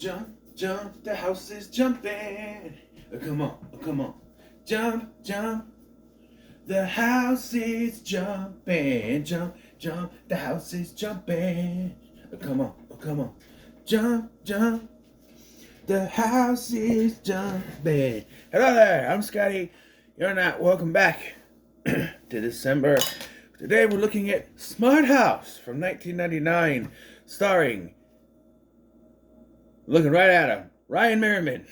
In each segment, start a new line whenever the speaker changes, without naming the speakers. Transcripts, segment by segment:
Jump, jump, the house is jumping. Come on, come on. Jump, jump, the house is jumping. Jump, jump, the house is jumping. Come on, come on. Jump, jump, the house is jumping. Hello there, I'm Scotty. You're not. Welcome back to Dis-Cember. Today we're looking at Smart House from 1999, starring, looking right at him, Ryan Merriman,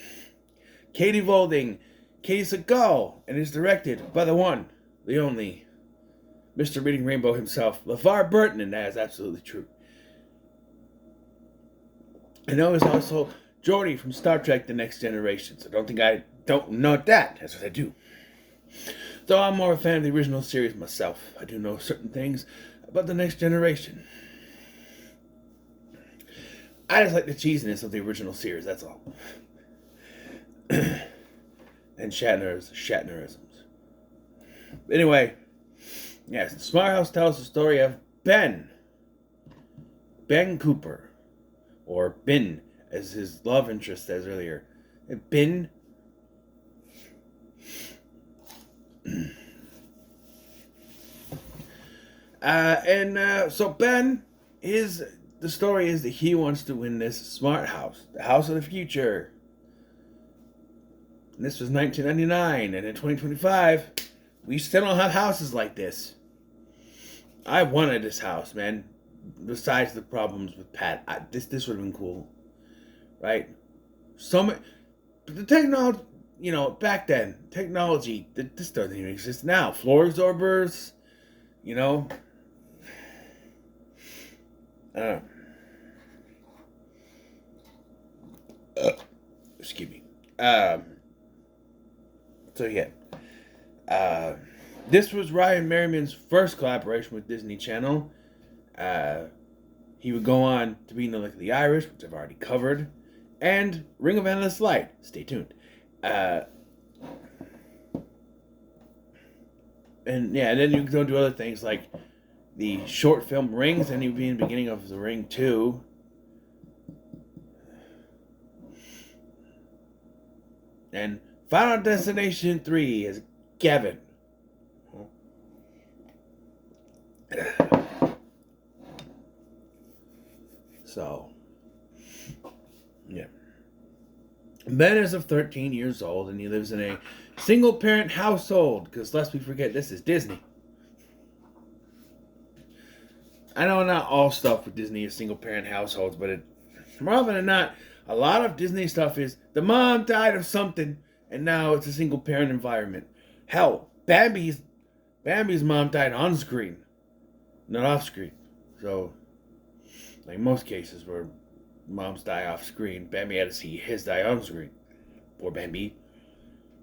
Katie Volding, Katie Segal, and is directed by the one, the only, Mr. Reading Rainbow himself, LeVar Burton, and that is absolutely true. I know it's also Geordi from Star Trek The Next Generation, so I don't know that. That's what I do. Though I'm more a fan of the original series myself, I do know certain things about The Next Generation. I just like the cheesiness of the original series, that's all. And Shatnerisms. Anyway, yes, Smart House tells the story of Ben Cooper, or Ben, as his love interest says earlier. Ben. So Ben the story is that he wants to win this smart house, the house of the future. And this was 1999, and in 2025, we still don't have houses like this. I wanted this house, man. Besides the problems with Pat, this would have been cool, right? So much, the technology, back then, technology, this doesn't even exist now. Floor absorbers, excuse me. So yeah, this was Ryan Merriman's first collaboration with Disney Channel. He would go on to be in The Irish, which I've already covered, and Ring of Endless Light. Stay tuned. And then you go do other things like the short film Rings, and he'd be in the beginning of The Ring 2. And Final Destination 3 as Gavin. So, yeah. Ben is of 13 years old, and he lives in a single-parent household, because lest we forget, this is Disney. I know not all stuff with Disney is single-parent households, but more often than not, a lot of Disney stuff is the mom died of something, and now it's a single-parent environment. Hell, Bambi's mom died on screen, not off screen. So, like most cases where moms die off screen, Bambi had to see his die on screen. Poor Bambi.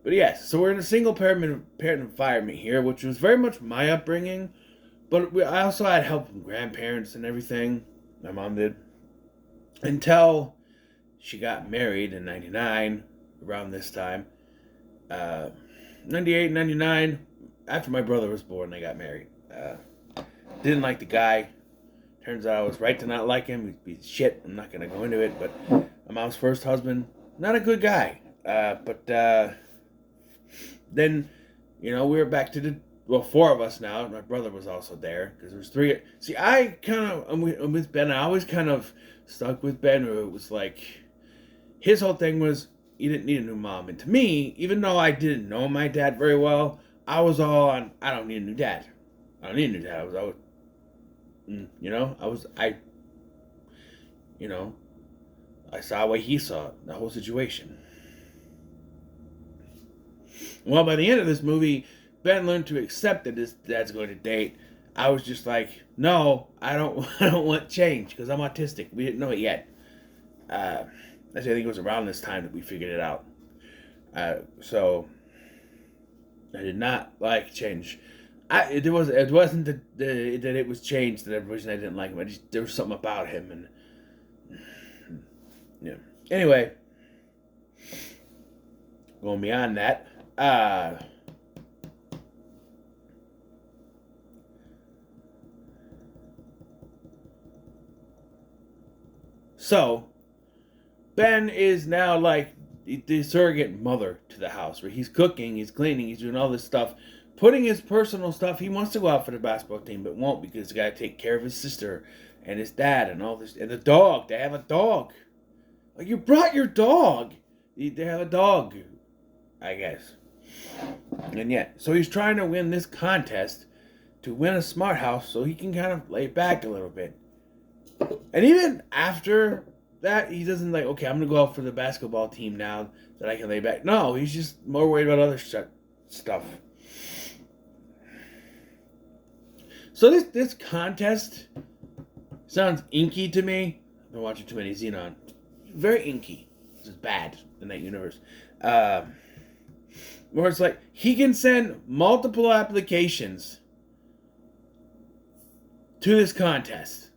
But yes, so we're in a single-parent environment here, which was very much my upbringing. But I also had help from grandparents and everything. My mom did. Until she got married in 99, around this time. 98, 99, after my brother was born, they got married. Didn't like the guy. Turns out I was right to not like him. He'd be shit. I'm not going to go into it. But my mom's first husband, not a good guy. But then, we were back to four of us now. My brother was also there because there was three. See, I'm with Ben. I always kind of stuck with Ben, where it was like, his whole thing was, he didn't need a new mom. And to me, even though I didn't know my dad very well, I was all on, I don't need a new dad. I don't need a new dad. I saw what he saw, the whole situation. Well, by the end of this movie, Ben learned to accept that his dad's going to date. I was just like, no, I don't want change because I'm autistic. We didn't know it yet. Actually, I think it was around this time that we figured it out. So I did not like change. It wasn't that it was changed that every reason I didn't like him. There was something about him, and yeah. Anyway, going beyond that, so Ben is now like the surrogate mother to the house, where he's cooking, he's cleaning, he's doing all this stuff, putting his personal stuff. He wants to go out for the basketball team, but won't because he's got to take care of his sister and his dad and all this, and the dog. They have a dog. Like, you brought your dog. They have a dog, I guess. And yet, so he's trying to win this contest to win a smart house so he can kind of lay back a little bit. And even after that, he doesn't like, okay, I'm going to go out for the basketball team now that I can lay back. No, he's just more worried about other stuff. So this contest sounds inky to me. I've been watching too many Xenon. Very inky. This is bad in that universe. Where it's like, he can send multiple applications to this contest.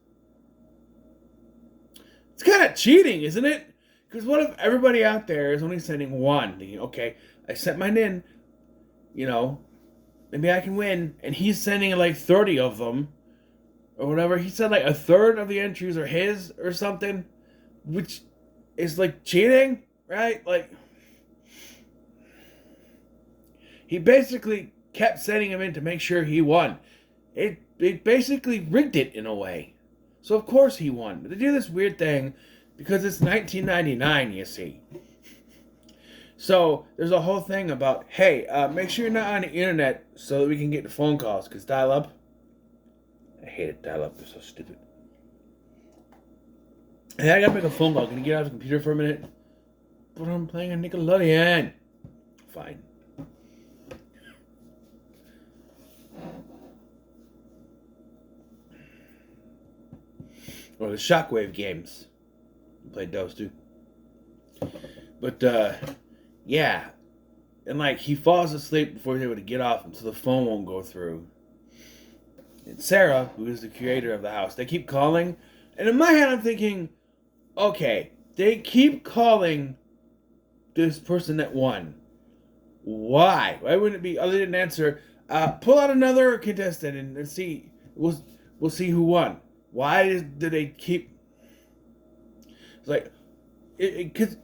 It's kind of cheating, isn't it? Because what if everybody out there is only sending one? Thinking, okay, I sent mine in, maybe I can win. And he's sending like 30 of them, or whatever. He said like a third of the entries are his or something, which is like cheating, right? Like, he basically kept sending him in to make sure he won. It basically rigged it in a way. So of course he won. But they do this weird thing because it's 1999, you see. So there's a whole thing about, hey, make sure you're not on the internet so that we can get the phone calls. Because dial-up, I hate it. Dial-up is so stupid. Hey, I gotta make a phone call. Can you get off the computer for a minute? But I'm playing a Nickelodeon. Fine. Or the Shockwave games. I played those too. But, yeah. And, like, he falls asleep before he's able to get off, and so the phone won't go through. And Sarah, who is the creator of the house, they keep calling. And in my head, I'm thinking, okay, they keep calling this person that won. Why? Why wouldn't it be, other than answer, pull out another contestant and see, we'll see who won. Why do they keep... It's like... Because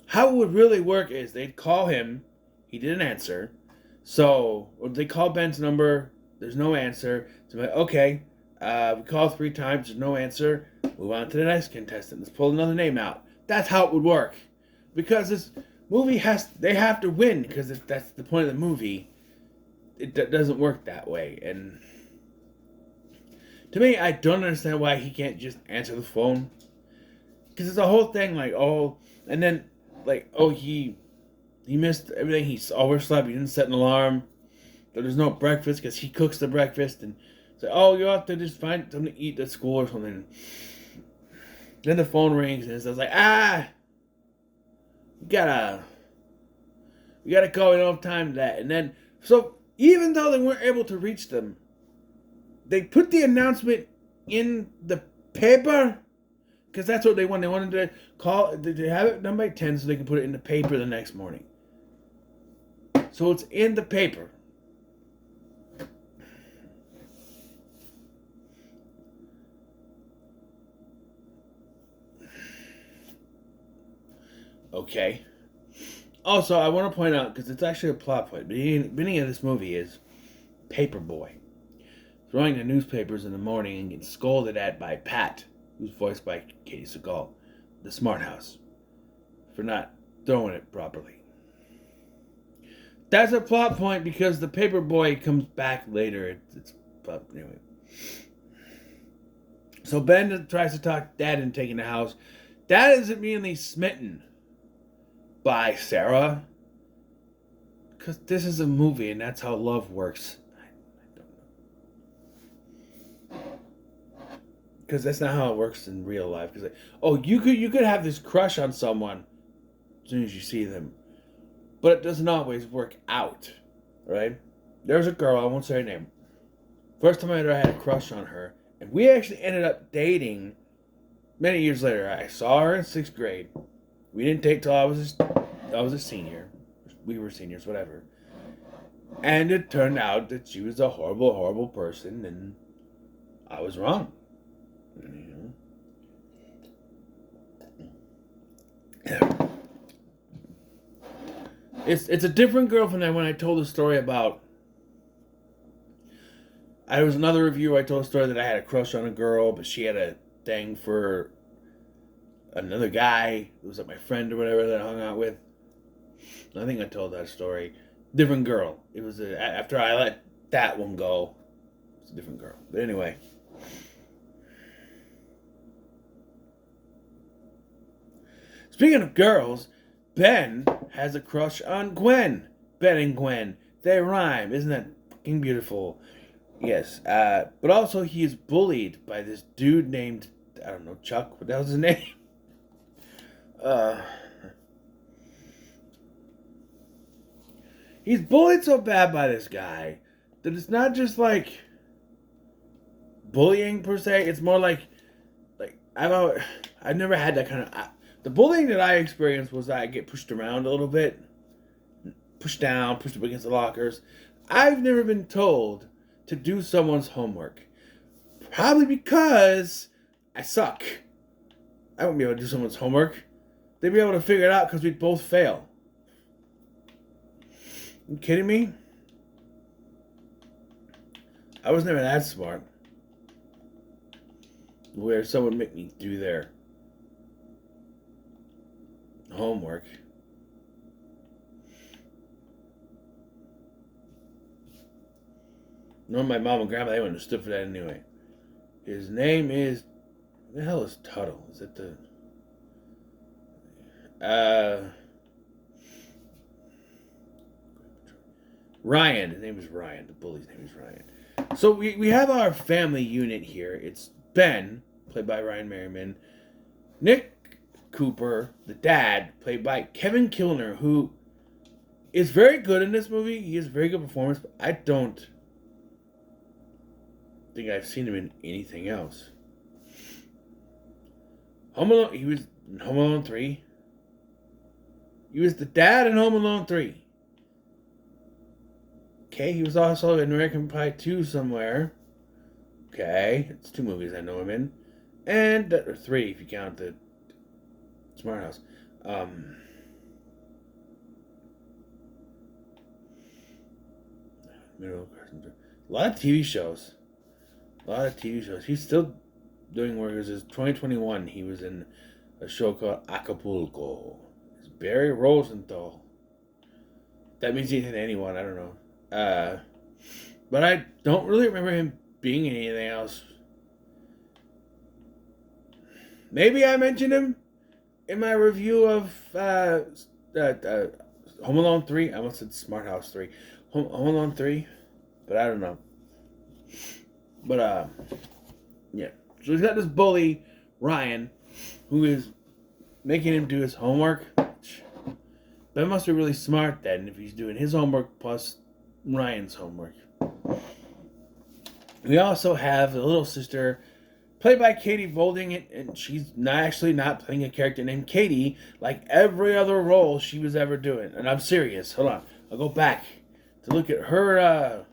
how it would really work is they'd call him, he didn't answer, so... Or they call Ben's number, there's no answer, so like, okay, we called 3 times, there's no answer, move on to the next contestant, let's pull another name out. That's how it would work. Because this movie they have to win, because that's the point of the movie. It doesn't work that way, and... To me, I don't understand why he can't just answer the phone. Because it's a whole thing, like, oh, and then, like, oh, he missed everything, he overslept, he didn't set an alarm, there's no breakfast, because he cooks the breakfast, and say, oh, you have to just find something to eat at school or something. Then the phone rings, and it's like, we gotta go, we don't have time to that. And then, so, even though they weren't able to reach them, they put the announcement in the paper because that's what they wanted. They wanted to call, to have it done by 10 so they can put it in the paper the next morning. So it's in the paper. Okay. Also, I want to point out, because it's actually a plot point, the beginning of this movie is Paperboy throwing the newspapers in the morning and getting scolded at by Pat, who's voiced by Katie Seagal, the Smart House, for not throwing it properly. That's a plot point because the Paperboy comes back later. Anyway. So Ben tries to talk Dad into taking the house. Dad is immediately smitten by Sarah, because this is a movie and that's how love works. Because that's not how it works in real life. Because, like, oh, you could have this crush on someone as soon as you see them, but it doesn't always work out, right? There's a girl, I won't say her name. First time I ever had a crush on her, and we actually ended up dating many years later. I saw her in 6th grade. We didn't date till I was a senior. We were seniors, whatever. And it turned out that she was a horrible, horrible person, and I was wrong. It's a different girl from when I told the story about. I was another review. I told a story that I had a crush on a girl, but she had a thing for another guy who was like my friend or whatever that I hung out with. I think I told that story. Different girl. It was after I let that one go. It's a different girl. But anyway. Speaking of girls, Ben has a crush on Gwen. Ben and Gwen. They rhyme. Isn't that fucking beautiful? Yes. But also he is bullied by this dude named, I don't know, Chuck. What the hell's his name? He's bullied so bad by this guy that it's not just like bullying per se. It's more like I've never had that kind of. The bullying that I experienced was that I get pushed around a little bit, pushed down, pushed up against the lockers. I've never been told to do someone's homework, probably because I suck. I wouldn't be able to do someone's homework. They'd be able to figure it out because we'd both fail. You kidding me? I was never that smart. Where someone would make me do their homework. Nor my mom and grandma, they wouldn't have stood for that anyway. His name is... What the hell is Tuttle? Is it the... Ryan. His name is Ryan. The bully's name is Ryan. So we have our family unit here. It's Ben, played by Ryan Merriman. Nick Cooper, the dad, played by Kevin Kilner, who is very good in this movie. He has a very good performance, but I don't think I've seen him in anything else. Home Alone, he was in Home Alone 3. He was the dad in Home Alone 3. Okay, he was also in American Pie 2 somewhere. Okay, it's 2 movies I know him in. And, or 3 if you count the Smart House. A lot of TV shows. He's still doing work. It was 2021. He was in a show called Acapulco. It's Barry Rosenthal. That means anything to anyone. I don't know. But I don't really remember him being in anything else. Maybe I mentioned him in my review of Home Alone 3. I almost said Smart House 3. Home Alone 3. But I don't know. But, yeah. So he's got this bully, Ryan, who is making him do his homework. Ben must be really smart then if he's doing his homework plus Ryan's homework. We also have a little sister played by Katie Volding, and she's not playing a character named Katie like every other role she was ever doing. And I'm serious. Hold on. I'll go back to look at her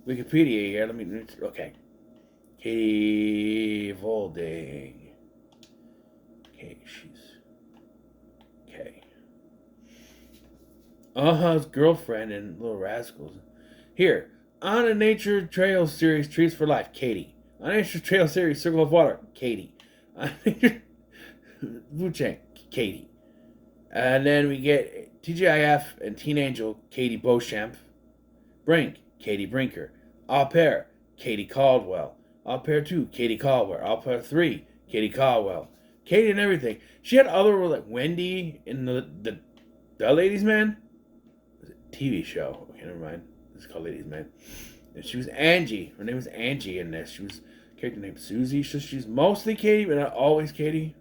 Wikipedia here. Let me okay. Katie Volding. Okay, she's okay. His girlfriend in Little Rascals. Here, on a Nature Trail series, Trees for Life, Katie. On a Nature Trail series, Circle of Water, Katie. On Wu Chang, Katie. And then we get TGIF and Teen Angel, Katie Beauchamp. Brink, Katie Brinker. Au Pair, Katie Caldwell. Au Pair 2, Katie Caldwell. Au Pair 3, Katie Caldwell. Katie and everything. She had other roles like Wendy in the Ladies' Man. TV show. Okay, never mind. It's called Ladies' Man. And she was Angie. Her name was Angie in this. She was a character named Susie. So she's mostly Katie, but not always Katie.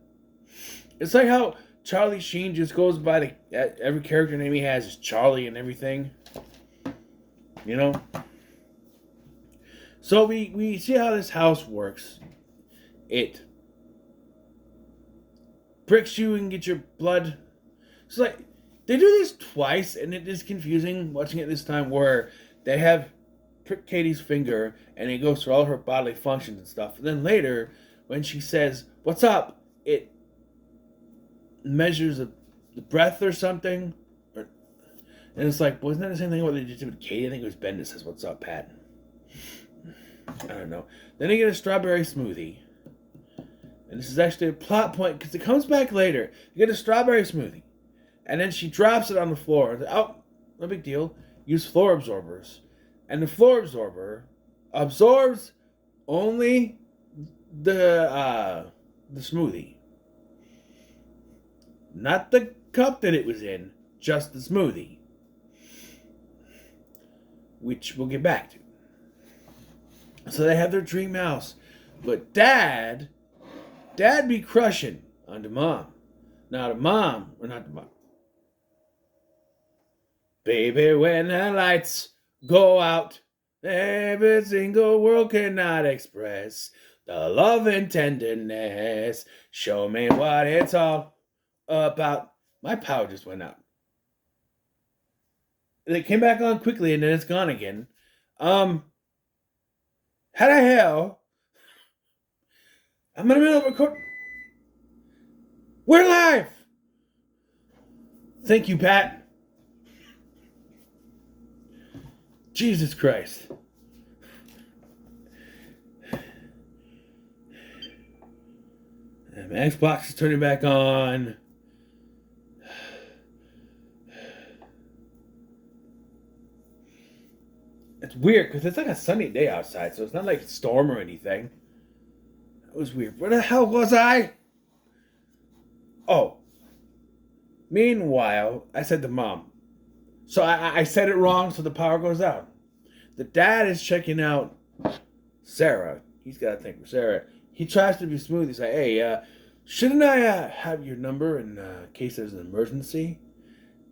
It's like how Charlie Sheen just goes by every character name he has is Charlie and everything. You know? So we see how this house works. It pricks you and get your blood. It's like they do this twice, and it is confusing watching it this time, where they have prick Katie's finger, and it goes through all her bodily functions and stuff. And then later, when she says, "What's up?" it measures the breath or something. And it's like, wasn't that the same thing what they did with Katie? I think it was Ben that says, "What's up, Pat?" I don't know. Then they get a strawberry smoothie. And this is actually a plot point because it comes back later. You get a strawberry smoothie. And then she drops it on the floor. Oh, no big deal. Use floor absorbers. And the floor absorber absorbs only the smoothie. Not the cup that it was in, just the smoothie. Which we'll get back to. So they have their dream house. But Dad be crushing on the mom. Now the mom, or not the mom. Baby, when the lights go out, every single world cannot express the love and tenderness. Show me what it's all about. My power just went out. It came back on quickly and then it's gone again. How the hell? I'm in the middle of recording. We're live! Thank you, Pat. Jesus Christ. And my Xbox is turning back on. It's weird because it's like a sunny day outside, so it's not like a storm or anything. That was weird. Where the hell was I? Oh. Meanwhile, I said to Mom. So I said it wrong, so the power goes out. The dad is checking out Sarah. He's got a thing for Sarah. He tries to be smooth. He's like, hey, shouldn't I have your number in case there's an emergency?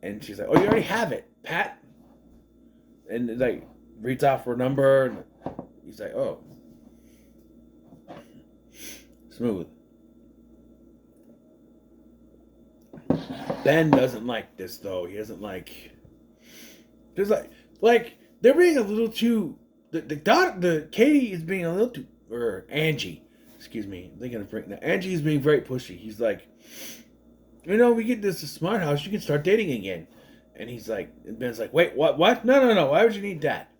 And she's like, oh, you already have it, Pat. And like, reads out for a number. And he's like, oh. Smooth. Ben doesn't like this, though. He doesn't like... There's like they're being a little too. The Katie is being a little too, or Angie, excuse me. I'm thinking of break now. Angie is being very pushy. He's like, we get this smart house. You can start dating again. And he's like, and Ben's like, wait, what? No. Why would you need that?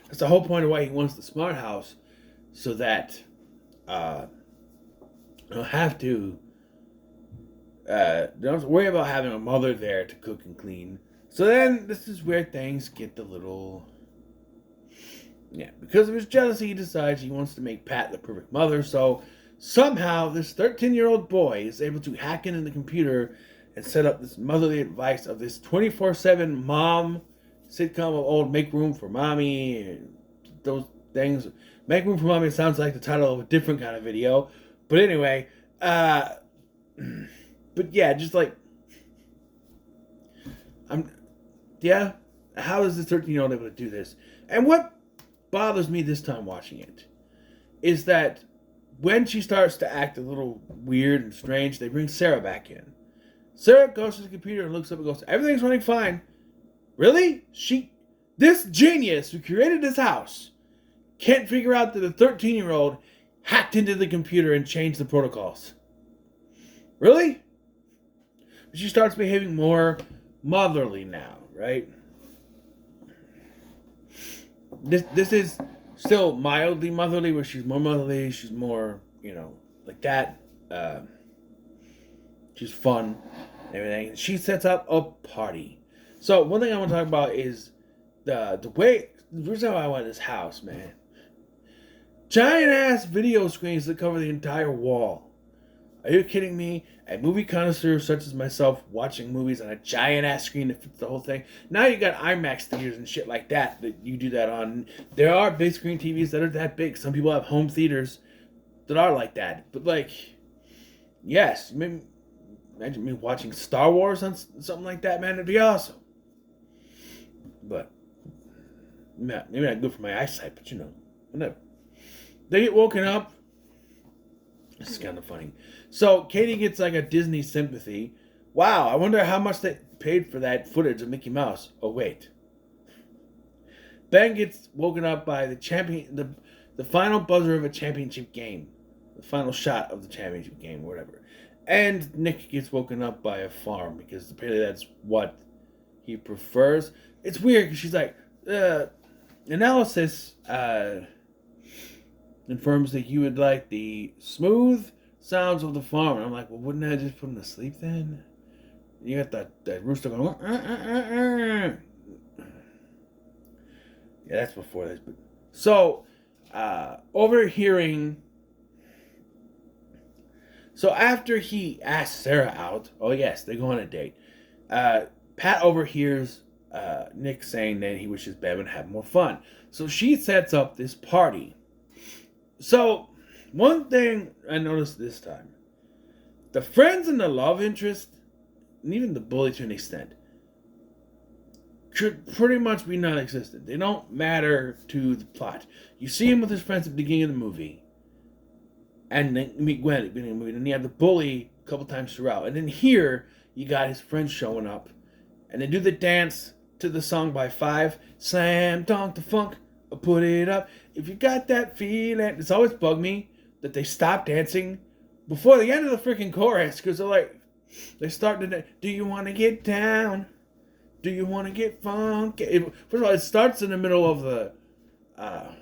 That's the whole point of why he wants the smart house, so that don't have to don't worry about having a mother there to cook and clean. So then, this is where things get a little... Yeah, because of his jealousy, he decides he wants to make Pat the perfect mother, so somehow this 13-year-old boy is able to hack into the computer and set up this motherly advice of this 24/7 mom sitcom of old Make Room for Mommy, and those things. Make Room for Mommy sounds like the title of a different kind of video, but anyway, but yeah, just like... how is this 13-year-old able to do this? And what bothers me this time watching it is that when she starts to act a little weird and strange, they bring Sarah back in. Sarah goes to the computer and looks up and goes, everything's running fine. Really? This genius who created this house can't figure out that a 13-year-old hacked into the computer and changed the protocols. Really? She starts behaving more motherly now. Right? This is still mildly motherly, where she's more motherly, she's more, like that. She's fun, everything. She sets up a party. So one thing I want to talk about is the reason why I want this house, man. Giant ass video screens that cover the entire wall. Are you kidding me? A movie connoisseur such as myself watching movies on a giant ass screen that fits the whole thing. Now you got IMAX theaters and shit like that you do that on. There are big screen TVs that are that big. Some people have home theaters that are like that. But like, yes, maybe imagine me watching Star Wars on something like that, man. It'd be awesome. But maybe not good for my eyesight, but whatever. They get woken up. This is kind of funny. So Katie gets like a Disney sympathy. Wow, I wonder how much they paid for that footage of Mickey Mouse. Oh wait. Ben gets woken up by the final buzzer of a championship game. The final shot of the championship game, whatever. And Nick gets woken up by a farm because apparently that's what he prefers. It's weird because she's like, analysis confirms that you would like the smooth sounds of the farm. And I'm like, well, wouldn't I just put him to sleep then? You got that rooster going. Yeah, that's before this. But so, overhearing. So after he asks Sarah out, oh yes, they go on a date. Pat overhears Nick saying that he wishes Ben would have more fun. So she sets up this party. So one thing I noticed this time, the friends and the love interest, and even the bully to an extent, should pretty much be non-existent. They don't matter to the plot. You see him with his friends at the beginning of the movie, and then you meet Gwen at the beginning of the movie, and you have the bully a couple times throughout. And then here, you got his friends showing up, and they do the dance to the song by Five, Slam Dunk the Funk, put it up. If you got that feeling, it's always bugged me that they stop dancing before the end of the freaking chorus, because they're like, they start to, do you want to get down? Do you want to get funky? First of all, it starts in the middle of the, I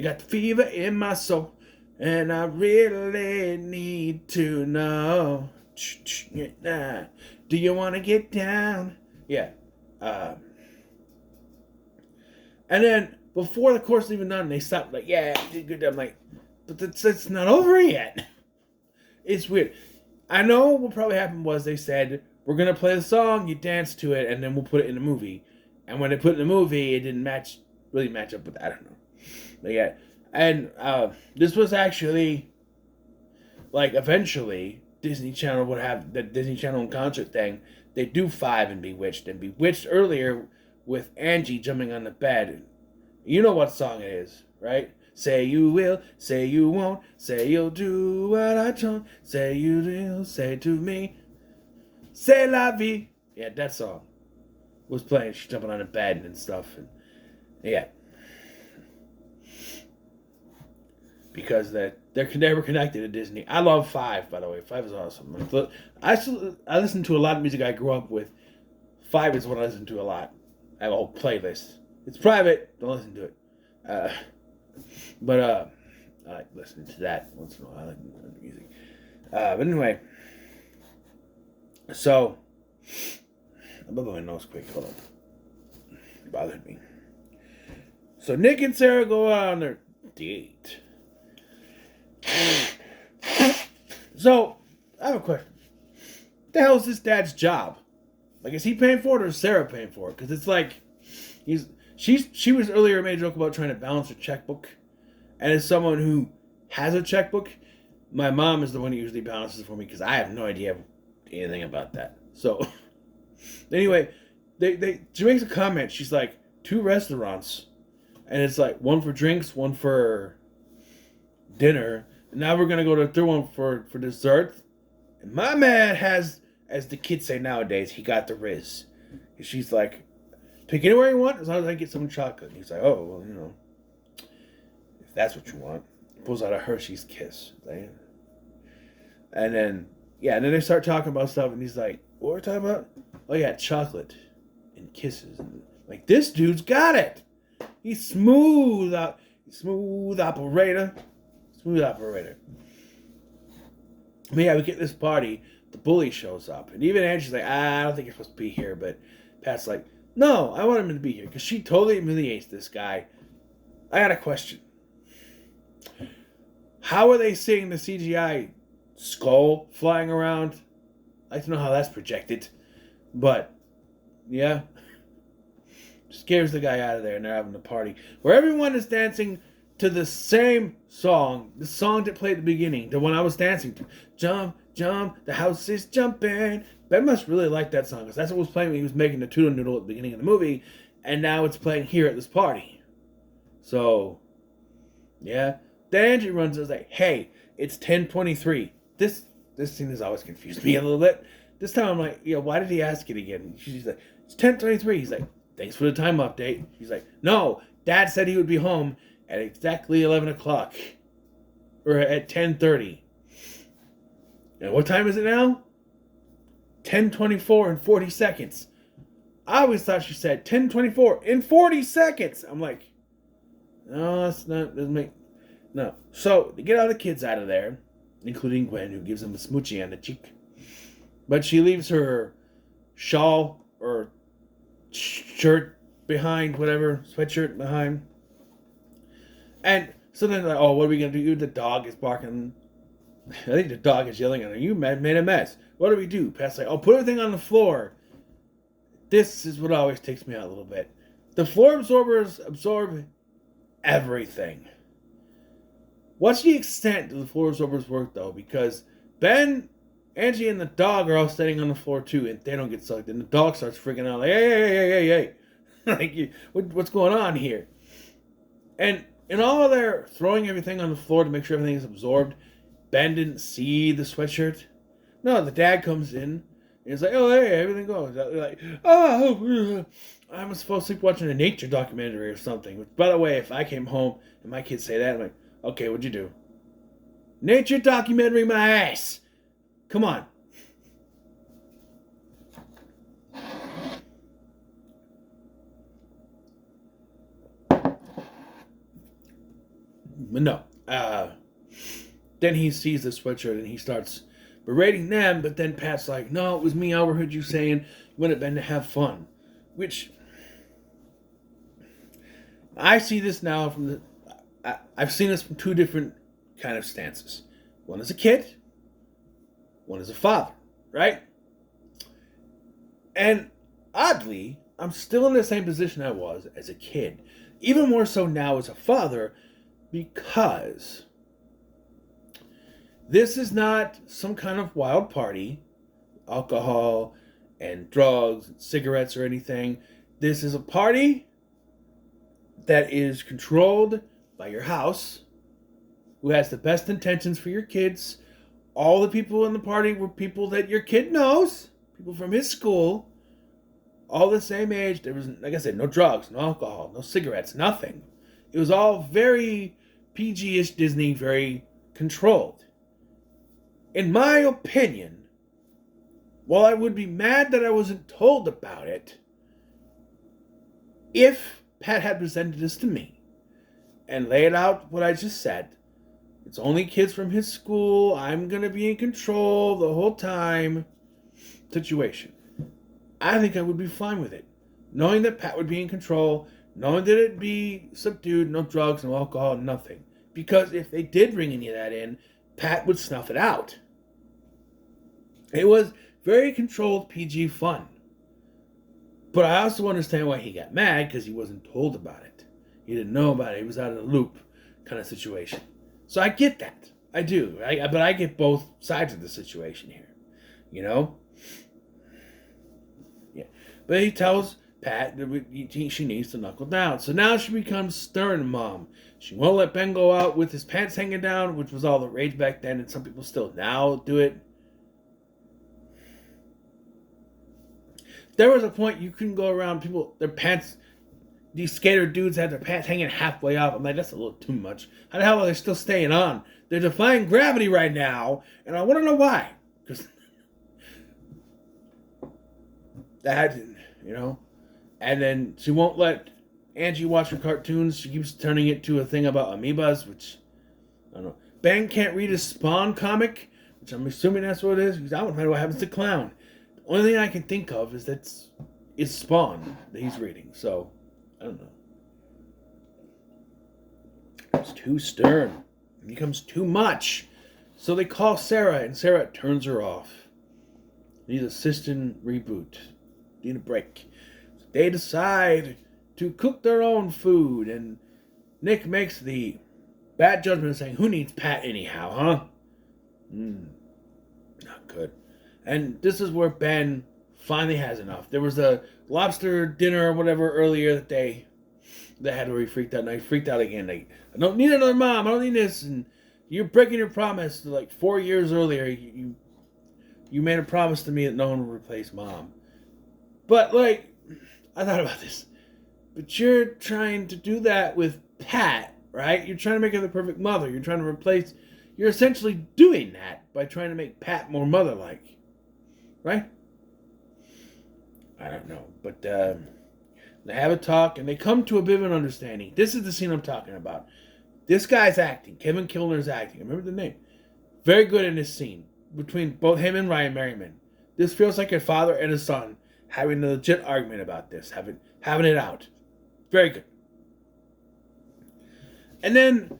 got the fever in my soul, and I really need to know. Do you want to get down? Yeah. And then, before the course is even done, they stop, like, yeah, did good. I'm like, but it's not over yet. It's weird. I know what probably happened was they said, we're going to play the song, you dance to it, and then we'll put it in the movie. And when they put it in the movie, it didn't really match up with that. I don't know. But yeah. And this was actually, like, eventually, Disney Channel would have the Disney Channel in concert thing. They do Five and Bewitched. And Bewitched earlier with Angie jumping on the bed. You know what song it is, right? Say you will, say you won't, say you'll do what I told, say you will, say to me, say la vie. Yeah, that song was playing. She's jumping on the bed and stuff. And yeah. Because they were connected to Disney. I love Five, by the way. Five is awesome. I listen to a lot of music I grew up with. Five is what I listen to a lot. I have a whole playlist. It's private. Don't listen to it. But I like listening to that once in a while. I like music. But anyway. So, I'm bubbling my nose quick. Hold on. It bothered me. So Nick and Sarah go out on their date. So, I have a question. What the hell is this dad's job? Like, is he paying for it or is Sarah paying for it? Because it's like, she was earlier made a joke about trying to balance her checkbook. And as someone who has a checkbook, my mom is the one who usually balances it for me because I have no idea anything about that. So, anyway, she makes a comment. She's like, 2 restaurants. And it's like, one for drinks, one for dinner. And now we're going to go to the third one for dessert. And my man has, as the kids say nowadays, he got the Riz. And she's like, pick anywhere you want as long as I get some chocolate. And he's like, oh, well, you know, if that's what you want. Pulls out a Hershey's Kiss. And then, yeah, and then they start talking about stuff. And he's like, what are we talking about? Oh, yeah, chocolate and kisses. And like, this dude's got it. He's smooth operator. Smooth operator. But yeah, we get this party. The bully shows up. And even Angie's like, I don't think you're supposed to be here. But Pat's like, no, I want him to be here. Because she totally humiliates this guy. I got a question. How are they seeing the CGI skull flying around? I'd like to know how that's projected. But, yeah. Scares the guy out of there and they're having a party. Where everyone is dancing to the same song. The song that played at the beginning. The one I was dancing to. Jump, jump, the house is jumping. Ben must really like that song because that's what was playing when he was making the Toodle Noodle at the beginning of the movie. And now it's playing here at this party. So, yeah. Then Angie runs and is like, hey, it's 10:23. This scene has always confused me a little bit. This time I'm like, why did he ask it again? She's like, it's 10:23. He's like, thanks for the time update. She's like, no, Dad said he would be home at exactly 11 o'clock. Or at 10:30. And what time is it now? 10:24 and 40 seconds. I always thought she said 10:24 in 40 seconds. I'm like, no, that's not, doesn't make, no. So, to get all the kids out of there, including Gwen, who gives them a smoochie on the cheek. But she leaves her shawl or shirt behind, whatever, sweatshirt behind. And so then, like, oh, what are we going to do? The dog is barking. I think the dog is yelling at her. You made a mess. What do we do? Pat's like, oh, put everything on the floor. This is what always takes me out a little bit. The floor absorbers absorb everything. What's the extent do the floor absorbers work, though? Because Ben, Angie, and the dog are all standing on the floor, too, and they don't get sucked. And the dog starts freaking out, like, hey. Like, what's going on here? And in all of their throwing everything on the floor to make sure everything is absorbed, Ben didn't see the sweatshirt. No, the dad comes in, and he's like, oh, hey, everything goes. They're like, oh, I'm supposed to sleep watching a nature documentary or something. Which, by the way, if I came home and my kids say that, I'm like, okay, what'd you do? Nature documentary my ass. Come on. But no. Then he sees the sweatshirt and he starts berating them, but then Pat's like, no, it was me. I overheard you saying you wanted Ben to have fun. Which, I see this now from the... I've seen this from two different kind of stances. One is a kid, one is a father, right? And oddly, I'm still in the same position I was as a kid. Even more so now as a father, because this is not some kind of wild party, alcohol and drugs, and cigarettes or anything. This is a party that is controlled by your house, who has the best intentions for your kids. All the people in the party were people that your kid knows, people from his school, all the same age. There was, like I said, no drugs, no alcohol, no cigarettes, nothing. It was all very PG-ish Disney, very controlled. In my opinion, while I would be mad that I wasn't told about it, if Pat had presented this to me and laid out what I just said, it's only kids from his school, I'm going to be in control the whole time situation, I think I would be fine with it. Knowing that Pat would be in control, knowing that it'd be subdued, no drugs, no alcohol, nothing. Because if they did bring any of that in, Pat would snuff it out. It was very controlled PG fun. But I also understand why he got mad, because he wasn't told about it. He didn't know about it. He was out of the loop kind of situation. So I get that. I do. But I get both sides of the situation here. You know? Yeah. But he tells Pat that she needs to knuckle down. So now she becomes stern mom. She won't let Ben go out with his pants hanging down, which was all the rage back then, and some people still now do it. There was a point you couldn't go around people, their pants, these skater dudes had their pants hanging halfway off. I'm like, that's a little too much. How the hell are they still staying on? They're defying gravity right now, and I want to know why. Because that, you know. And then she won't let Angie watch her cartoons. She keeps turning it to a thing about amoebas, which, I don't know. Ben can't read his Spawn comic, which I'm assuming that's what it is. Because I want to know what happens to Clown. The only thing I can think of is it's Spawn that he's reading. So, I don't know. It's too stern. It becomes too much. So they call Sarah, and Sarah turns her off. Needs a system reboot. Need a break. So they decide to cook their own food, and Nick makes the bad judgment saying, who needs Pat anyhow, huh? Not good. And this is where Ben finally has enough. There was a lobster dinner or whatever earlier that day that had where he freaked out. And I freaked out again. Like, I don't need another mom. I don't need this. And you're breaking your promise. Like 4 years earlier, you made a promise to me that no one would replace mom. But, like, I thought about this. But you're trying to do that with Pat, right? You're trying to make her the perfect mother. You're trying to replace... You're essentially doing that by trying to make Pat more mother-like. Right? I don't know. But they have a talk, and they come to a bit of an understanding. This is the scene I'm talking about. This guy's acting. Kevin Kilner's acting. I remember the name. Very good in this scene between both him and Ryan Merriman. This feels like a father and a son having a legit argument about this, having it out. Very good. And then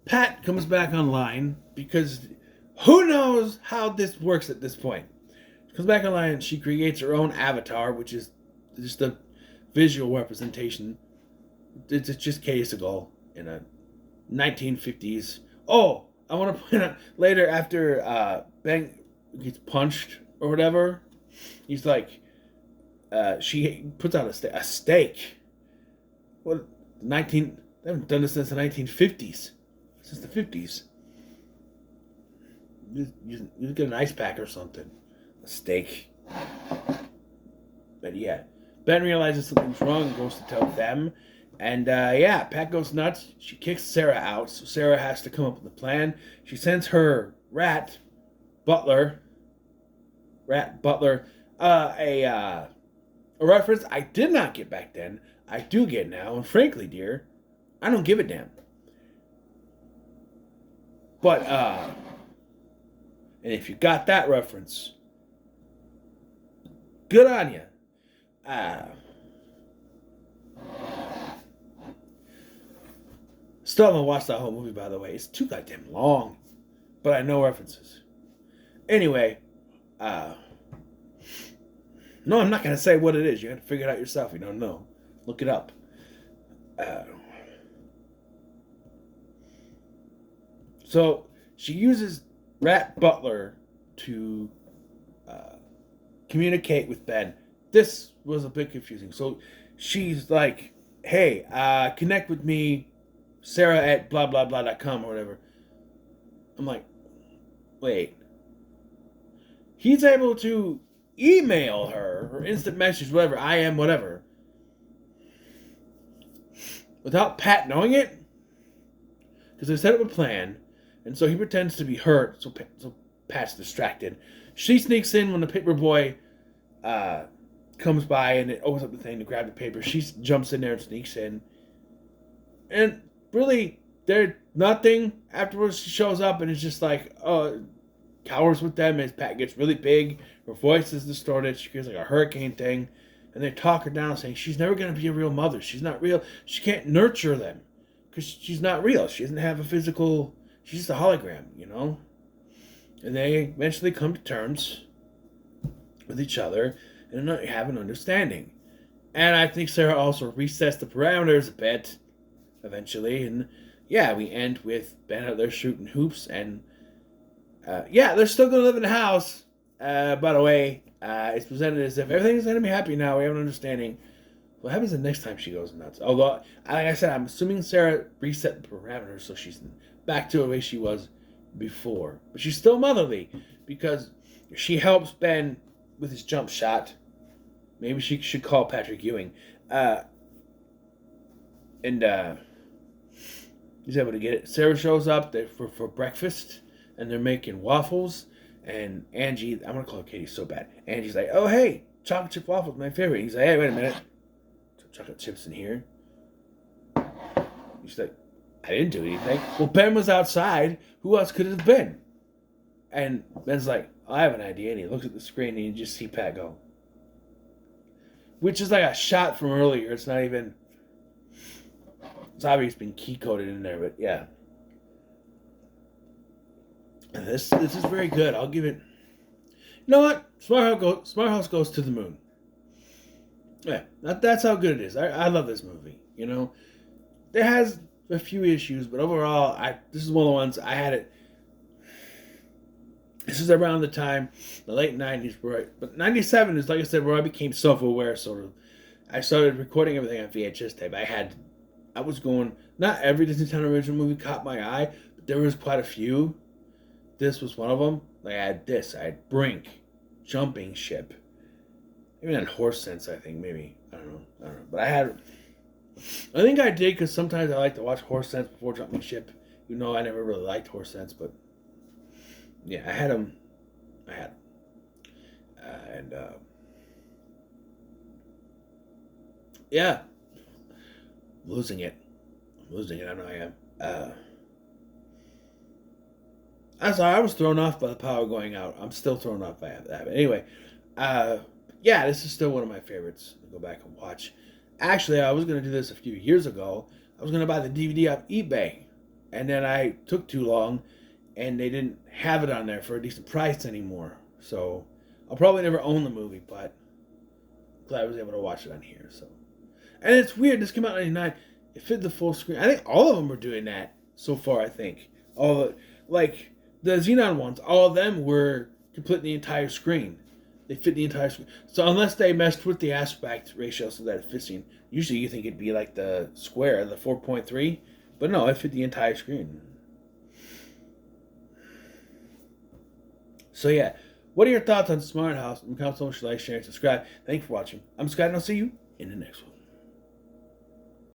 Pat comes back online because who knows how this works at this point. She comes back online, she creates her own avatar, which is just a visual representation. It's just Katie Seagal in a 1950s. Oh, I want to point out later after Ben gets punched or whatever, he's like, she puts out a steak. What, they haven't done this since the 1950s. Since the 50s. You get an ice pack or something. A steak. But yeah. Ben realizes something's wrong and goes to tell them. And Pat goes nuts. She kicks Sarah out, so Sarah has to come up with a plan. She sends her rat butler, a reference I did not get back then. I do get now, and frankly, dear, I don't give a damn. But and if you got that reference, good on you. Still haven't watched that whole movie, by the way. It's too goddamn long. But I know references. Anyway, no, I'm not going to say what it is. You have to figure it out yourself. You don't know. Look it up. So, she uses Rat Butler to communicate with Ben. This was a bit confusing. So, she's like, hey, connect with me, Sarah at blah blah blah.com or whatever. I'm like, wait. He's able to email her or instant message, whatever, I am, whatever, without Pat knowing it? Because they set up a plan, and so he pretends to be hurt, so Pat's distracted. She sneaks in when the paper boy comes by and it opens up the thing to grab the paper. She jumps in there and sneaks in. And really, there's nothing. Afterwards, she shows up and it's just like, cowers with them as Pat gets really big. Her voice is distorted. She feels like a hurricane thing. And they talk her down saying she's never going to be a real mother. She's not real. She can't nurture them because she's not real. She doesn't have a physical... She's just a hologram, you know? And they eventually come to terms with each other and have an understanding. And I think Sarah also resets the parameters a bit eventually. And yeah, we end with Ben out there shooting hoops. And they're still going to live in the house. By the way, it's presented as if everything's going to be happy now. We have an understanding. What happens the next time she goes nuts? Although, like I said, I'm assuming Sarah reset the parameters so she's back to the way she was before. But she's still motherly because she helps Ben with his jump shot. Maybe she should call Patrick Ewing. He's able to get it. Sarah shows up for breakfast, and they're making waffles. And Angie, I'm going to call her Katie so bad. Angie's like, oh, hey, chocolate chip waffles, my favorite. He's like, hey, wait a minute. Chocolate chips in here. She's like, I didn't do anything. Well, Ben was outside. Who else could it have been? And Ben's like, I have an idea. And he looks at the screen and you just see Pat go. Which is like a shot from earlier. It's not even... It's obviously been key-coded in there, but yeah. And this is very good. I'll give it... You know what? Smart House goes to the moon. Yeah, that's how good it is. I love this movie, you know. It has a few issues, but overall, this is one of the ones I had it. This is around the time, the late 90s, but 97 is, like I said, where I became self-aware, sort of. I started recording everything on VHS tape. I was going, not every Disney Channel original movie caught my eye, but there was quite a few. This was one of them. Like, I had Brink, Jumping Ship. Even had Horse Sense, I think, maybe. I don't know. But I think I did because sometimes I like to watch Horse Sense before Jumping Ship. You know, I never really liked Horse Sense, but yeah, I had them. Yeah, losing it. I'm losing it. I know I am. I'm sorry, I was thrown off by the power going out. I'm still thrown off by that. Anyway, uh, yeah, this is still one of my favorites to go back and watch. Actually, I was going to do this a few years ago. I was going to buy the DVD off eBay. And then I took too long, and they didn't have it on there for a decent price anymore. So I'll probably never own the movie, but glad I was able to watch it on here. So, and it's weird. This came out in '99. It fit the full screen. I think all of them were doing that so far. I think all the like the Xenon ones. All of them were complete the entire screen. They fit the entire screen. So unless they messed with the aspect ratio so that it fits in, usually you think it'd be like the square, the 4.3, but no, it fit the entire screen. So yeah, what are your thoughts on Smart House? Comment so much, like, share, and subscribe. Thanks for watching. I'm Scott, and I'll see you in the next one.